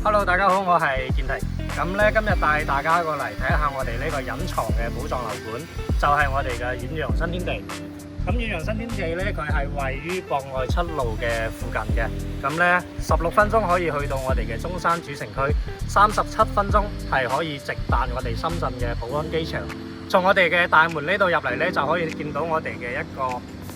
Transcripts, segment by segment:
Hello， 大家好，我係建庭。咁咧今日帶大家過嚟睇下我哋呢個隱藏嘅寶藏樓盤，就係我哋嘅遠洋新天地。咁遠洋新天地咧，佢係位於博愛七路嘅附近嘅。咁咧16分鐘可以去到我哋嘅中山主城區，37分鐘係可以直達我哋深圳嘅寶安機場。從我哋嘅大門呢度入嚟咧，就可以見到我哋嘅一個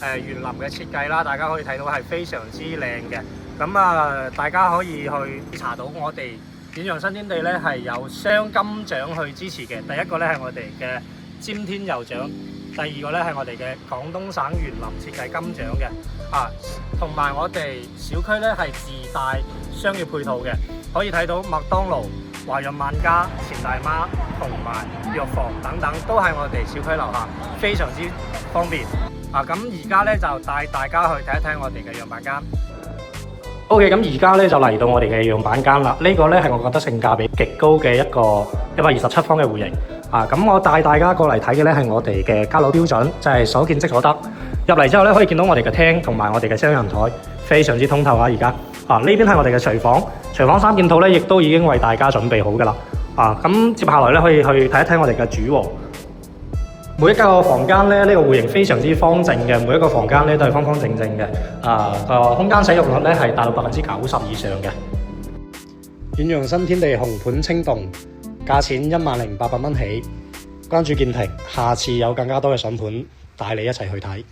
園林嘅設計啦。大家可以睇到係非常之靚嘅。咁大家可以去查到我哋遠洋新天地咧係有雙金獎去支持嘅。第一個咧係我哋嘅尖天佑獎，第二個咧係我哋嘅廣東省園林設計金獎嘅。同埋我哋小區咧係自帶商業配套嘅，可以睇到麥當勞、華潤萬家、錢大媽同埋藥房等等都喺我哋小區樓下，非常之方便。咁而家咧就帶大家去睇一睇我哋嘅樣板間。OK， 咁而家咧就嚟到我哋嘅樣板間啦。呢個咧係我覺得性價比極高嘅一個127方嘅戶型。咁我帶大家過嚟睇嘅咧係我哋嘅家樓標準，就係所見即所得。入嚟之後咧可以見到我哋嘅廳同埋我哋嘅雙人台，非常之通透啊！而家呢邊係我哋嘅廚房3件套咧亦都已經為大家準備好噶啦。咁接下來咧可以去睇一睇我哋嘅主臥。每一個房間咧，呢個戶型非常之方正嘅，每一個房間咧都係方方正正嘅。個空間使用率咧係達到90%以上嘅。遠洋新天地紅盤清動，價錢10,800蚊起。關注建庭，下次有更加多嘅筍盤帶你一齊去睇。